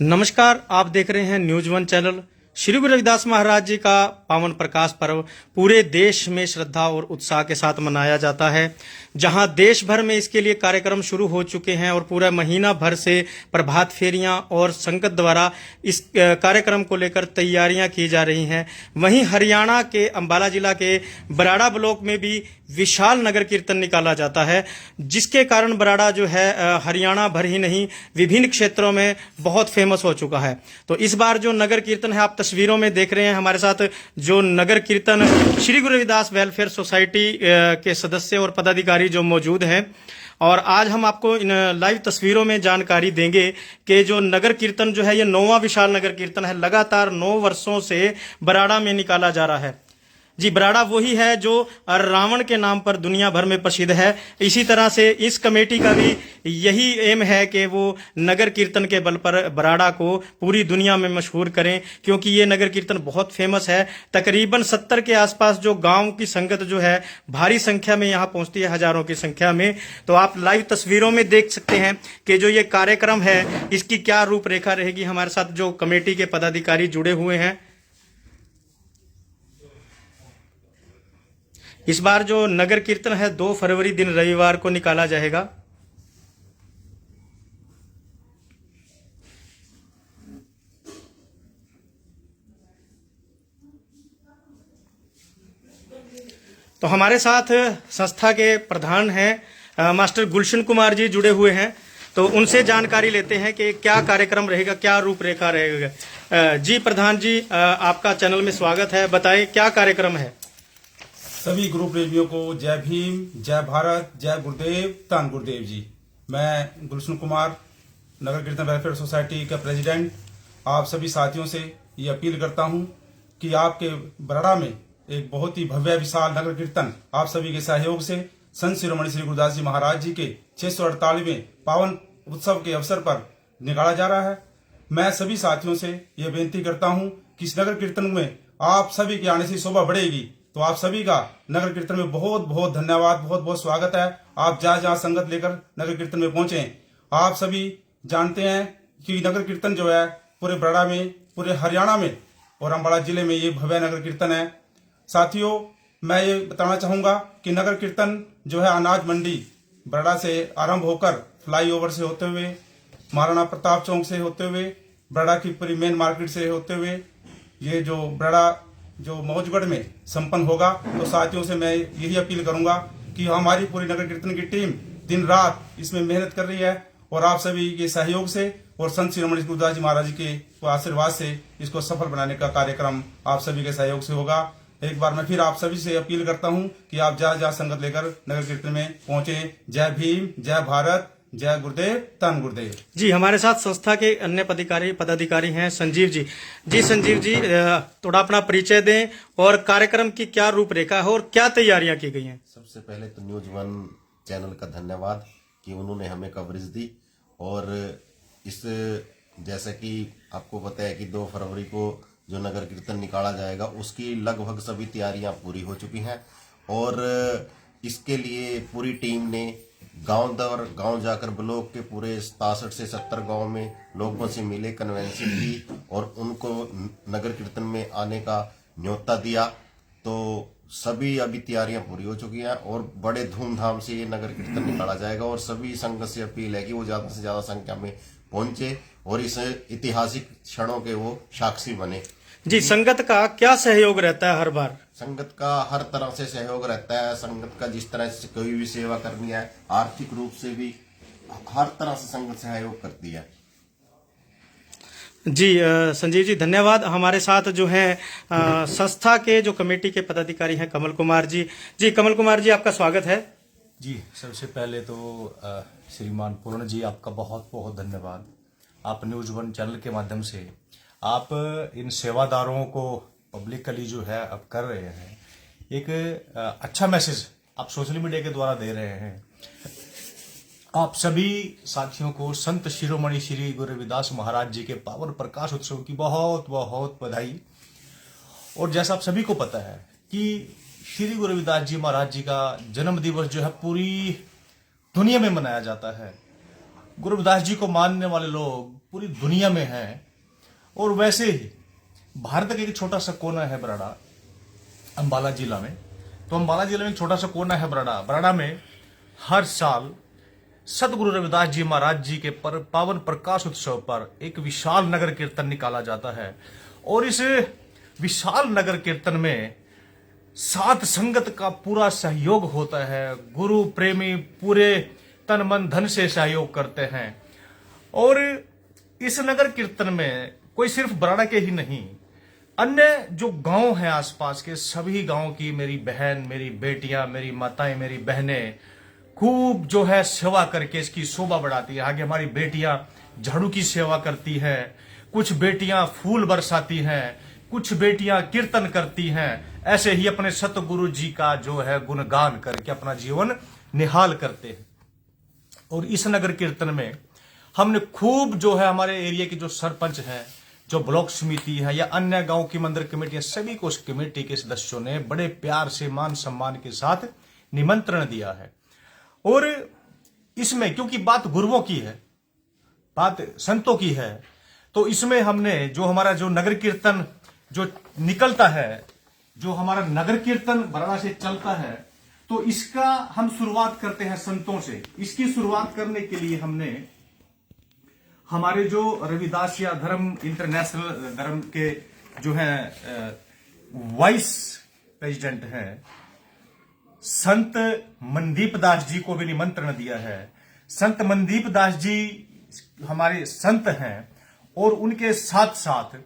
नमस्कार, आप देख रहे हैं news one channel. Shri Guru Ravidas महाराज जी का पावन प्रकाश पर्व पूरे देश में श्रद्धा और उत्साह के साथ मनाया जाता है। जहां देश भर में इसके लिए कार्यक्रम शुरू हो चुके हैं और पूरा महीना भर से प्रभात फेरियां और संगत द्वारा इस कार्यक्रम को लेकर तैयारियां की जा रही हैं। वहीं हरियाणा के अंबाला जिला के बराड़ा ब्लॉक में भी विशाल नगर कीर्तन निकाला जाता है, जिसके कारण बराड़ा जो है हरियाणा भर ही नहीं विभिन्न क्षेत्रों में बहुत फेमस हो चुका है। तो इस बार जो नगर कीर्तन है, आप तस्वीरों में देख रहे हैं हमारे साथ जो नगर कीर्तन श्री गुरु रविदास वेलफेयर सोसाइटी के सदस्य और पदाधिकारी जो मौजूद हैं, और आज हम आपको इन लाइव तस्वीरों में जानकारी देंगे कि जो नगर कीर्तन जो है ये 9वां विशाल नगर कीर्तन है। लगातार 9 वर्षों से बराड़ा में निकाला जा रहा है। जी, बराड़ा वही है जो रावण के नाम पर दुनिया भर में प्रसिद्ध है। इसी तरह से इस कमेटी का भी यही एम है कि वो नगर कीर्तन के बल पर बराड़ा को पूरी दुनिया में मशहूर करें, क्योंकि ये नगर कीर्तन बहुत फेमस है। तकरीबन 70 के आसपास जो गांव की संगत जो है भारी संख्या में यहाँ पहुंचती है, हजारों की संख्या में। तो आप लाइव तस्वीरों में देख सकते हैं कि जो ये कार्यक्रम है इसकी क्या रूपरेखा रहेगी। हमारे साथ जो कमेटी के पदाधिकारी जुड़े हुए हैं। इस बार जो नगर कीर्तन है 2 फरवरी दिन रविवार को निकाला जाएगा। तो हमारे साथ संस्था के प्रधान हैं मास्टर गुलशन कुमार जी जुड़े हुए हैं। तो उनसे जानकारी लेते हैं कि क्या कार्यक्रम रहेगा, क्या रूपरेखा रहेगा। जी प्रधान जी, आपका चैनल में स्वागत है। बताएं क्या कार्यक्रम है। सभी गुरु प्रेमियों को जय भीम, जय भारत, जय गुरुदेव, धन गुरुदेव जी। मैं गुलशन कुमार, नगर कीर्तन वेलफेयर सोसाइटी का प्रेसिडेंट, आप सभी साथियों से ये अपील करता हूं कि आपके बराड़ा में एक बहुत ही भव्य विशाल नगर कीर्तन आप सभी के सहयोग से संत शिरोमणि श्री गुरुदास जी महाराज जी के 648वें पावन उत्सव के अवसर पर निकाला जा रहा है। मैं सभी साथियों से ये बेनती करता हूँ कि इस नगर कीर्तन में आप सभी के आने से शोभा बढ़ेगी। तो आप सभी का नगर कीर्तन में बहुत बहुत धन्यवाद, बहुत बहुत स्वागत है। आप जहाँ जहाँ संगत लेकर नगर कीर्तन में पहुंचे। आप सभी जानते हैं कि नगर कीर्तन जो है पूरे बराड़ा में, पूरे हरियाणा में और अंबाला जिले में ये भव्य नगर कीर्तन है। साथियों, मैं ये बताना चाहूंगा कि नगर कीर्तन जो है अनाज मंडी बराड़ा से आरंभ होकर फ्लाईओवर से होते हुए, महाराणा प्रताप चौक से होते हुए, बराड़ा की पूरी मेन मार्केट से होते हुए ये जो बराड़ा जो मौजगढ़ में संपन्न होगा। तो साथियों से मैं यही अपील करूंगा कि हमारी पूरी नगर कीर्तन की टीम दिन रात इसमें मेहनत कर रही है और आप सभी के सहयोग से और संत शिरोमणि गुरुदास जी महाराज के आशीर्वाद से इसको सफल बनाने का कार्यक्रम आप सभी के सहयोग से होगा। एक बार मैं फिर आप सभी से अपील करता हूं कि आप जहाँ जहाँ संगत लेकर नगर कीर्तन में पहुंचे। जय भीम, जय भारत, जय गुरुदेव, धन गुरुदेव जी। हमारे साथ संस्था के अन्य पदाधिकारी हैं संजीव जी। जी संजीव जी, थोड़ा अपना परिचय दें और कार्यक्रम की क्या रूपरेखा है और क्या तैयारियां की गई हैं। सबसे पहले तो न्यूज वन चैनल का धन्यवाद कि उन्होंने हमें कवरेज दी। और इस जैसा कि आपको पता है कि 2 फरवरी को जो नगर कीर्तन निकाला जाएगा उसकी लगभग सभी तैयारियां पूरी हो चुकी हैं। और इसके लिए पूरी टीम ने गांव दर गांव जाकर ब्लॉक के पूरे 67 से 70 गांव में लोगों से मिले, कन्वेंशन की और उनको नगर कीर्तन में आने का न्योता दिया। तो सभी अभी तैयारियां पूरी हो चुकी हैं और बड़े धूमधाम से ये नगर कीर्तन निकाला जाएगा। और सभी संगत से अपील है कि वो ज्यादा से ज्यादा संख्या में पहुंचे और इस ऐतिहासिक क्षणों के वो साक्षी बने। जी, संगत का क्या सहयोग रहता है हर बार। संगत का हर तरह से सहयोग रहता है। संगत का जिस तरह से कोई भी सेवा करनी है, आर्थिक रूप से भी हर तरह से संगत सहयोग करती है। जी संजीव जी, धन्यवाद। हमारे साथ जो हैं संस्था के जो कमेटी के पदाधिकारी हैं कमल कुमार जी। जी कमल कुमार जी, आपका स्वागत है। जी, सबसे पहले तो श्रीमान पूर्ण जी, आपका बहुत बहुत धन्यवाद। आप न्यूज वन चैनल के माध्यम से आप इन सेवादारों को पब्लिकली जो है अब कर रहे हैं, एक अच्छा मैसेज आप सोशल मीडिया के द्वारा दे रहे हैं। आप सभी साथियों को संत शिरोमणि श्री गुरु रविदास महाराज जी के पावन प्रकाश उत्सव की बहुत बहुत बधाई। और जैसा आप सभी को पता है कि श्री गुरु रविदास जी महाराज जी का जन्म दिवस जो है पूरी दुनिया में मनाया जाता है। गुरु रविदास जी को मानने वाले लोग पूरी दुनिया में हैं। और वैसे ही भारत का एक छोटा सा कोना है बराड़ा, अंबाला जिला में। तो अंबाला जिले में एक छोटा सा कोना है बराड़ा। बराड़ा में हर साल सतगुरु रविदास जी महाराज जी के पावन प्रकाश उत्सव पर एक विशाल नगर कीर्तन निकाला जाता है। और इस विशाल नगर कीर्तन में सात संगत का पूरा सहयोग होता है। गुरु प्रेमी पूरे तन मन धन से सहयोग करते हैं। और इस नगर कीर्तन में कोई सिर्फ बराड़ा के ही नहीं, अन्य जो गांव हैं आसपास के सभी गांव की मेरी बहन, मेरी बेटियां, मेरी माताएं, मेरी बहनें खूब जो है सेवा करके इसकी शोभा बढ़ाती है। आगे हमारी बेटियां झाड़ू की सेवा करती हैं, कुछ बेटियां फूल बरसाती हैं, कुछ बेटियां कीर्तन करती हैं। ऐसे ही अपने सतगुरु जी का जो है गुणगान करके अपना जीवन निहाल करते हैं। और इस नगर कीर्तन में हमने खूब जो है हमारे एरिया के जो सरपंच हैं, जो ब्लॉक समिति है या अन्य गांव की मंदिर कमेटियां, सभी को उस कमेटी के सदस्यों ने बड़े प्यार से मान सम्मान के साथ निमंत्रण दिया है। और इसमें क्योंकि बात गुरुओं की है, बात संतों की है, तो इसमें हमने जो हमारा जो नगर कीर्तन जो निकलता है, जो हमारा नगर कीर्तन बराड़ा से चलता है, तो इसका हम शुरुआत करते हैं संतों से। इसकी शुरुआत करने के लिए हमने हमारे जो रविदासिया धर्म इंटरनेशनल धर्म के जो है वाइस प्रेसिडेंट हैं संत मनदीप दास जी को भी निमंत्रण दिया है। संत मनदीप दास जी हमारे संत हैं। और उनके साथ साथ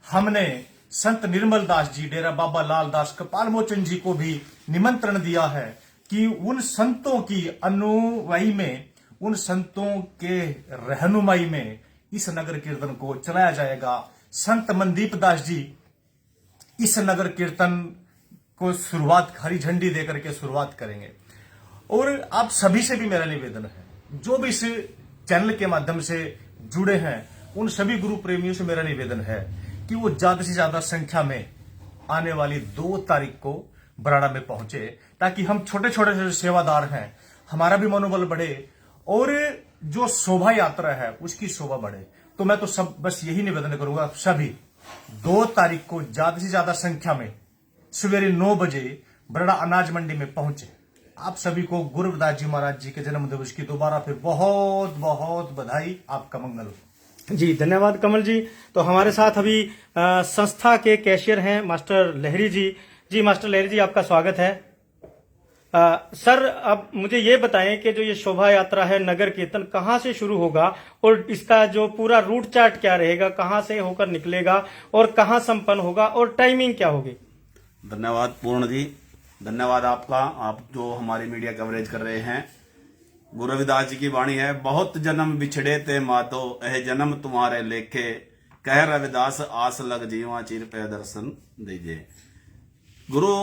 हमने संत निर्मल दास जी, डेरा बाबा लाल दास, कपाल मोचन जी को भी निमंत्रण दिया है कि उन संतों की अनुयायी में, उन संतों के रहनुमाई में इस नगर कीर्तन को चलाया जाएगा। संत मनदीप दास जी इस नगर कीर्तन को शुरुआत हरी झंडी देकर के शुरुआत करेंगे। और आप सभी से भी मेरा निवेदन है, जो भी इस चैनल के माध्यम से जुड़े हैं, उन सभी गुरु प्रेमियों से मेरा निवेदन है कि वो ज्यादा से ज्यादा संख्या में आने वाली 2 तारीख को बराड़ा में पहुंचे, ताकि हम छोटे छोटे जो सेवादार हैं हमारा भी मनोबल बढ़े और जो शोभा यात्रा है उसकी शोभा बढ़े। तो मैं तो सब बस यही निवेदन करूंगा, सभी 2 तारीख को ज्यादा से ज्यादा संख्या में सवेरे 9 बजे बराड़ा अनाज मंडी में पहुंचे। आप सभी को गुरु रविदास जी महाराज जी के जन्म दिवस की दोबारा फिर बहुत बहुत बधाई। आपका मंगल हो। जी धन्यवाद कमल जी। तो हमारे साथ अभी संस्था के कैशियर हैं मास्टर लहरी जी। जी मास्टर लहरी जी, आपका स्वागत है। सर, अब मुझे ये बताएं कि जो ये शोभा यात्रा है नगर कीर्तन कहाँ से शुरू होगा और इसका जो पूरा रूट चार्ट क्या रहेगा, कहाँ से होकर निकलेगा और कहाँ संपन्न होगा और टाइमिंग क्या होगी? धन्यवाद पूर्ण जी, धन्यवाद आपका, आप जो हमारी मीडिया कवरेज कर रहे हैं। गुरु रविदास जी की वाणी है, बहुत जन्म बिछड़े ते मातो एह जन्म तुम्हारे लेखे, कह रविदास आस लग जीवा चिर पे दर्शन दीजिए। गुरु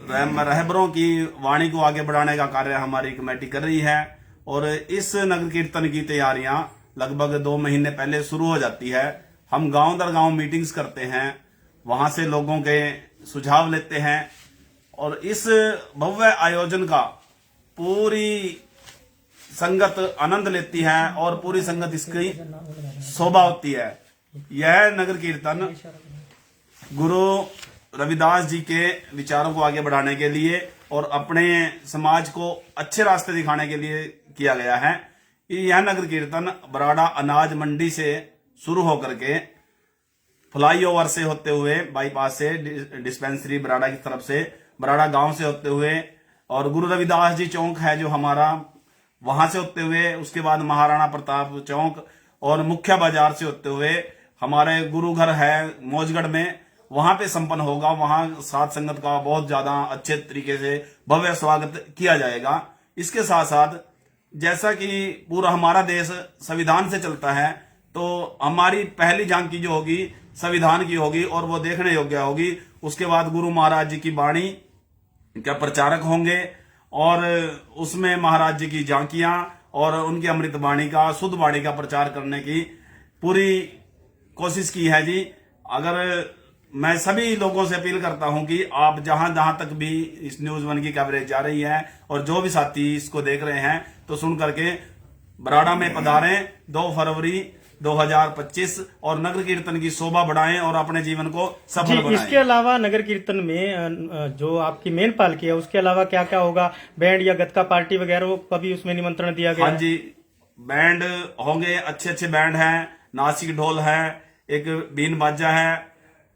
रहबरों की वाणी को आगे बढ़ाने का कार्य हमारी कमेटी कर रही है और इस नगर कीर्तन की तैयारियां लगभग 2 महीने पहले शुरू हो जाती है। हम गांव दर गांव मीटिंग्स करते हैं, वहां से लोगों के सुझाव लेते हैं और इस भव्य आयोजन का पूरी संगत आनंद लेती है और पूरी संगत इसकी शोभा होती है। यह नगर कीर्तन गुरु रविदास जी के विचारों को आगे बढ़ाने के लिए और अपने समाज को अच्छे रास्ते दिखाने के लिए किया गया है। यह नगर कीर्तन बराड़ा अनाज मंडी से शुरू होकर के फ्लाईओवर से होते हुए बाईपास से डिस्पेंसरी बराड़ा की तरफ से बराड़ा गांव से होते हुए और गुरु रविदास जी चौक है जो हमारा, वहां से होते हुए उसके बाद महाराणा प्रताप चौक और मुख्य बाजार से होते हुए हमारे गुरु घर है मौजगढ़ में, वहां पे संपन्न होगा। वहां साथ संगत का बहुत ज्यादा अच्छे तरीके से भव्य स्वागत किया जाएगा। इसके साथ साथ जैसा कि पूरा हमारा देश संविधान से चलता है, तो हमारी पहली झांकी जो होगी संविधान की होगी और वो देखने योग्य होगी। उसके बाद गुरु महाराज जी की वाणी का प्रचारक होंगे और उसमें महाराज जी की झांकियां और उनकी अमृत वाणी का, शुद्ध वाणी का प्रचार करने की पूरी कोशिश की है जी। अगर मैं सभी लोगों से अपील करता हूं कि आप जहां जहां तक भी इस न्यूज़ 1 की कवरेज जा रही है और जो भी साथी इसको देख रहे हैं तो सुन करके बराड़ा में पधारें 2 फरवरी 2025 और नगर कीर्तन की शोभा बढ़ाएं और अपने जीवन को सफल जी, बनाएं। इसके अलावा नगर कीर्तन में जो आपकी मेन पालकी है उसके अलावा क्या क्या होगा? बैंड या गतका पार्टी वगैरह का भी उसमें निमंत्रण दिया गया हाँ है? जी, बैंड होंगे, अच्छे अच्छे बैंड हैं, नासिक ढोल है, एक बीन बाजा है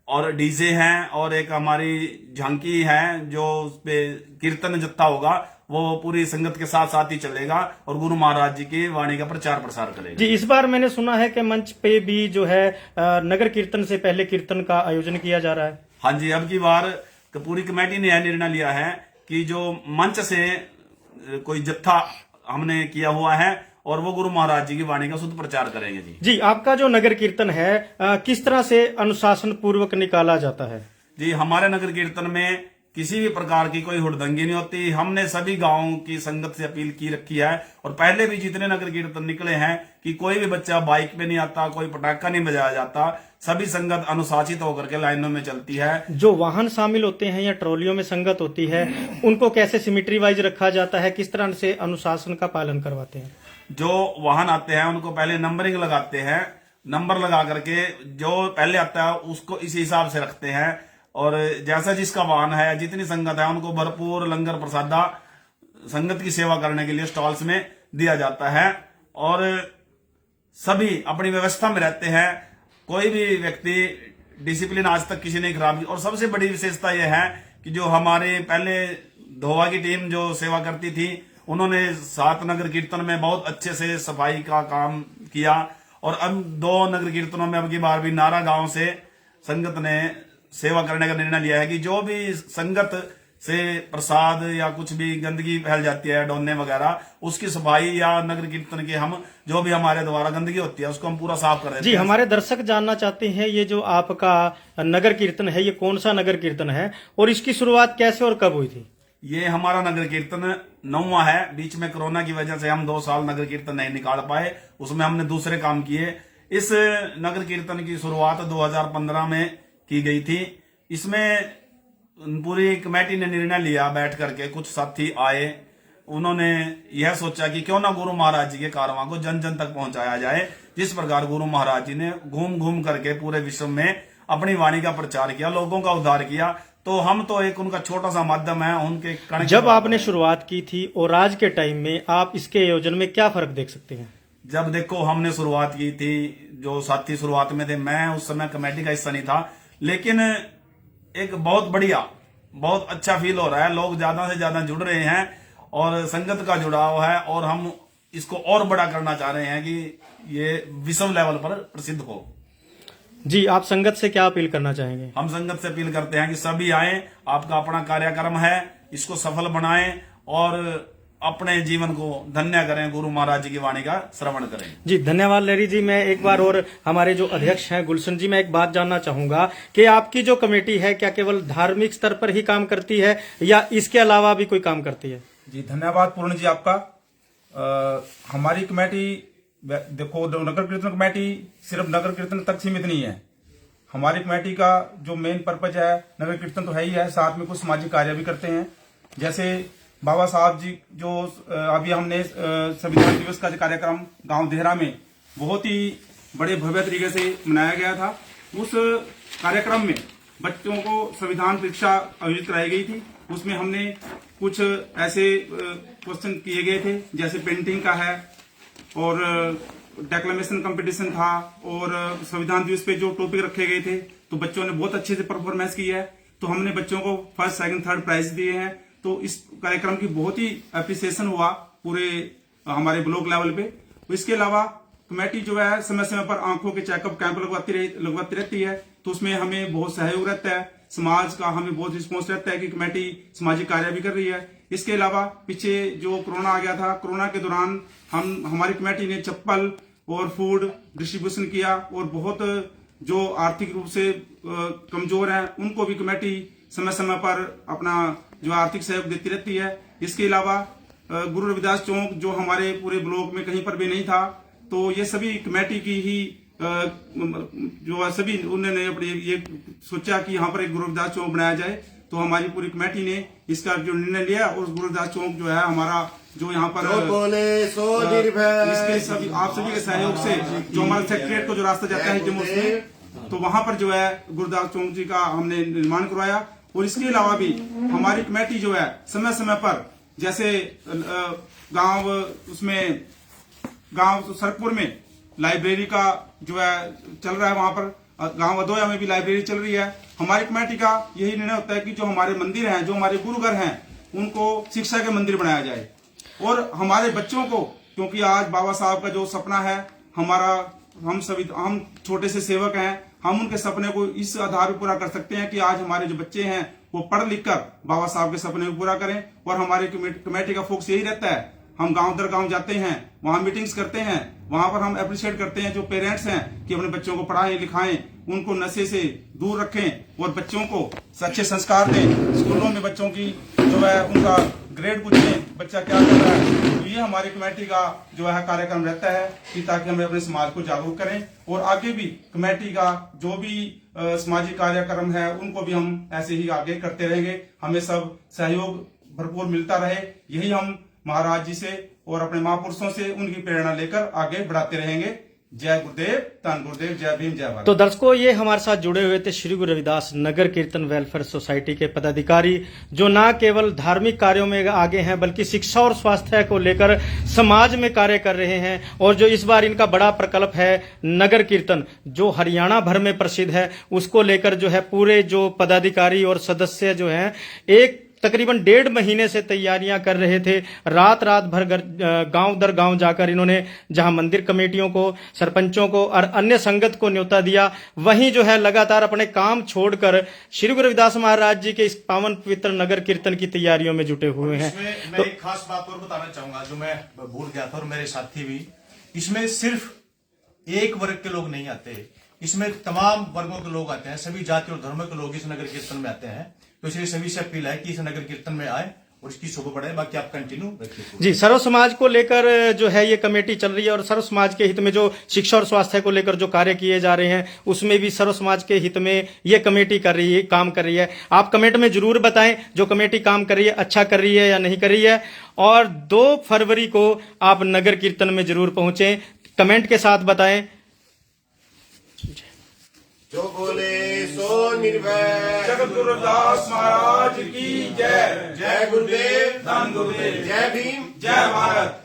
और डीजे हैं और एक हमारी झांकी है जो उसपे कीर्तन जत्था होगा वो पूरी संगत के साथ साथ ही चलेगा और गुरु महाराज जी की वाणी का प्रचार प्रसार करेगा। जी, इस बार मैंने सुना है कि मंच पे भी जो है नगर कीर्तन से पहले कीर्तन का आयोजन किया जा रहा है। हाँ जी, अब की बार पूरी कमेटी ने यह निर्णय लिया है कि जो मंच से कोई जत्था हमने किया हुआ है और वो गुरु महाराज जी की वाणी का शुद्ध प्रचार करेंगे। जी जी, आपका जो नगर कीर्तन है किस तरह से अनुशासन पूर्वक निकाला जाता है? जी, हमारे नगर कीर्तन में किसी भी प्रकार की कोई हुड़दंगी नहीं होती। हमने सभी गांवों की संगत से अपील की रखी है और पहले भी जितने नगर कीर्तन निकले हैं कि कोई भी बच्चा बाइक पे नहीं आता, कोई पटाखा नहीं बजाया जाता, सभी संगत अनुशासित होकर के लाइनों में चलती है। जो वाहन शामिल होते हैं या ट्रॉलियों में संगत होती है उनको कैसे सिमेट्री वाइज रखा जाता है? किस तरह से अनुशासन का पालन करवाते हैं? जो वाहन आते हैं उनको पहले नंबरिंग लगाते हैं, नंबर लगा करके जो पहले आता है उसको इसी हिसाब से रखते हैं और जैसा जिसका वाहन है, जितनी संगत है उनको भरपूर लंगर प्रसादा संगत की सेवा करने के लिए स्टॉल्स में दिया जाता है और सभी अपनी व्यवस्था में रहते हैं। कोई भी व्यक्ति डिसिप्लिन आज तक किसी ने खराब की। और सबसे बड़ी विशेषता यह है कि जो हमारे पहले धोवा की टीम जो सेवा करती थी उन्होंने 7 नगर कीर्तन में बहुत अच्छे से सफाई का काम किया और अब 2 नगर कीर्तनों में अब की बार भी नारा गांव से संगत ने सेवा करने का निर्णय लिया है कि जो भी संगत से प्रसाद या कुछ भी गंदगी फैल जाती है, डोने वगैरह, उसकी सफाई या नगर कीर्तन के हम जो भी हमारे द्वारा गंदगी होती है उसको हम पूरा साफ कर देते हैं। जी, हमारे दर्शक जानना चाहते हैं ये जो आपका नगर कीर्तन है ये कौन सा नगर कीर्तन है और इसकी शुरुआत कैसे और कब हुई थी? ये हमारा नगर कीर्तन 9वां है। बीच में कोरोना की वजह से हम 2 साल नगर कीर्तन नहीं निकाल पाए, उसमें हमने दूसरे काम किए। इस नगर कीर्तन की शुरुआत 2015 में की गई थी। इसमें पूरी कमेटी ने निर्णय लिया बैठ करके, कुछ साथी आए, उन्होंने यह सोचा कि क्यों ना गुरु महाराज जी के कारवां को जन जन तक पहुंचाया जाए। जिस प्रकार गुरु महाराज जी ने घूम घूम करके पूरे विश्व में अपनी वाणी का प्रचार किया, लोगों का उद्धार किया, तो हम तो एक उनका छोटा सा माध्यम है उनके कण। जब आपने शुरुआत की थी और आज के टाइम में आप इसके आयोजन में क्या फर्क देख सकते हैं? जब देखो हमने शुरुआत की थी, जो साथी शुरुआत में थे, मैं उस समय कमेटी का हिस्सा नहीं था, लेकिन एक बहुत बढ़िया, बहुत अच्छा फील हो रहा है। लोग ज्यादा से ज्यादा जुड़ रहे हैं और संगत का जुड़ाव है और हम इसको और बड़ा करना चाह रहे हैं कि ये विश्व लेवल पर प्रसिद्ध हो। जी, आप संगत से क्या अपील करना चाहेंगे? हम संगत से अपील करते हैं कि सभी आए, आपका अपना कार्यक्रम है, इसको सफल बनाएं और अपने जीवन को धन्य करें, गुरु महाराज जी की वाणी का श्रवण करें। जी, धन्यवाद लहरी जी। मैं एक बार और हमारे जो अध्यक्ष हैं गुलशन जी, मैं एक बात जानना चाहूंगा कि आपकी जो कमेटी है क्या केवल धार्मिक स्तर पर ही काम करती है या इसके अलावा भी कोई काम करती है? जी, धन्यवाद पूर्ण जी आपका। हमारी कमेटी देखो, नगर कीर्तन कमेटी सिर्फ नगर कीर्तन तक सीमित नहीं है। हमारी कमेटी का जो मेन पर्पज है, नगर कीर्तन तो है ही है, साथ में कुछ सामाजिक कार्य भी करते हैं। जैसे बाबा साहब जी जो अभी हमने संविधान दिवस का कार्यक्रम गांव देहरा में बहुत ही बड़े भव्य तरीके से मनाया गया था। उस कार्यक्रम में बच्चों को संविधान परीक्षा आयोजित कराई गई थी। उसमें हमने कुछ ऐसे क्वेश्चन किए गए थे, जैसे पेंटिंग का है और डेक्लेमेशन कंपटीशन था और संविधान दिवस पे जो टॉपिक रखे गए थे, तो बच्चों ने बहुत अच्छे से परफॉर्मेंस की है। तो हमने बच्चों को 1st, 2nd, 3rd प्राइज दिए हैं। तो इस कार्यक्रम की बहुत ही अप्रिसिएशन हुआ पूरे हमारे ब्लॉक लेवल पे। इसके अलावा कमेटी जो है समय समय पर आंखों के चेकअप कैंप लगवाती रहती है, तो उसमें हमें बहुत सहयोग रहता है, समाज का हमें बहुत रिस्पॉन्स रहता है कि कमेटी सामाजिक कार्य भी कर रही है। इसके अलावा पीछे जो कोरोना आ गया था, कोरोना के दौरान हमारी कमेटी ने चप्पल और फूड डिस्ट्रीब्यूशन किया और बहुत जो आर्थिक रूप से कमजोर हैं उनको भी कमेटी समय समय पर अपना जो आर्थिक सहयोग देती रहती है। इसके अलावा गुरु रविदास चौक जो हमारे पूरे ब्लॉक में कहीं पर भी नहीं था, तो ये सभी कमेटी की ही जो सभी उन्होंने अपने ये सोचा कि यहाँ पर एक गुरु रविदास चौक बनाया जाए। तो हमारी पूरी कमेटी ने इसका जो निर्णय लिया और गुरु रविदास चौक जो है हमारा जो यहाँ पर इसके सभी आप सभी के सहयोग से जो हमारा सेक्रेटरीट को जो रास्ता जाता है जम्मू से, तो वहां पर जो है गुरुदास चौक जी का हमने निर्माण करवाया। और इसके अलावा भी हमारी कमेटी जो है समय समय पर जैसे गांव सरकपुर में लाइब्रेरी का जो है चल रहा है, वहां पर गांव अदोया में भी लाइब्रेरी चल रही है। हमारी कमेटी का यही निर्णय होता है कि जो हमारे मंदिर हैं, जो हमारे गुरुघर हैं, उनको शिक्षा के मंदिर बनाया जाए। और हमारे बच्चों को, क्योंकि आज बाबा साहब का जो सपना है हम छोटे से सेवक हैं, हम उनके सपने को इस आधार पर पूरा कर सकते हैं कि आज हमारे जो बच्चे हैं वो पढ़ लिख कर बाबा साहब के सपने को पूरा करें। और हमारी कमेटी का फोकस यही रहता है, हम गांव दर गांव जाते हैं, वहां मीटिंग्स करते हैं, वहां पर हम अप्रिशिएट करते हैं जो पेरेंट्स हैं कि अपने बच्चों को पढ़ाएं लिखाएं, उनको नशे से दूर रखें और बच्चों को अच्छे संस्कार दें। स्कूलों में बच्चों की जो है उनका ग्रेड पूछें, बच्चा क्या कर रहा है। तो ये हमारी कमेटी का जो है कार्यक्रम रहता है कि ताकि हम अपने समाज को जागरूक करें और आगे भी कमेटी का जो भी सामाजिक कार्यक्रम है उनको भी हम ऐसे ही आगे करते रहेंगे। हमें सब सहयोग भरपूर मिलता रहे, यही हम महाराज जी से और अपने महापुरुषों से उनकी प्रेरणा लेकर आगे बढ़ाते रहेंगे। जय गुरुदेव, धन गुरुदेव, जय भीम, जय भारत। तो दर्शकों, ये हमारे साथ जुड़े हुए थे श्री गुरु रविदास नगर कीर्तन वेलफेयर सोसाइटी के पदाधिकारी, जो न केवल धार्मिक कार्यों में आगे हैं बल्कि शिक्षा और स्वास्थ्य को लेकर समाज में कार्य कर रहे हैं। और जो इस बार इनका बड़ा प्रकल्प है नगर कीर्तन, जो हरियाणा भर में प्रसिद्ध है, उसको लेकर जो है पूरे जो पदाधिकारी और सदस्य जो हैं एक तकरीबन 1.5 महीने से तैयारियां कर रहे थे। रात भर गांव दर गांव जाकर इन्होंने जहां मंदिर कमेटियों को, सरपंचों को और अन्य संगत को न्योता दिया, वहीं जो है लगातार अपने काम छोड़कर श्री गुरु रविदास महाराज जी के इस पावन पवित्र नगर कीर्तन की तैयारियों में जुटे हुए हैं। मैं एक खास बात और बताना चाहूंगा जो मैं भूल गया था और मेरे साथी भी, इसमें सिर्फ एक वर्ग के लोग नहीं आते, इसमें तमाम वर्गों के लोग आते हैं, सभी जाति और धर्मों के लोग इस नगर कीर्तन में आते हैं। तो इसलिए सभी से अपील है कि इस नगर कीर्तन में आए और इसकी शोभा बढ़ाए। बाकी आप कंटिन्यू रखिए। जी, सर्व समाज को लेकर जो है ये कमेटी चल रही है और सर्व समाज के हित में जो शिक्षा और स्वास्थ्य को लेकर जो कार्य किए जा रहे हैं उसमें भी सर्व समाज के हित में ये कमेटी काम कर रही है। आप कमेंट में जरूर बताएं जो कमेटी काम कर रही है अच्छा कर रही है या नहीं कर रही है। और 2 फरवरी को आप नगर कीर्तन में जरूर पहुंचे, कमेंट के साथ बताएं। जो बोले सो निर्भय, जगत गुरु रविदास महाराज की जय। जय गुरुदेव, धन गुरुदेव, जय भीम, जय भारत।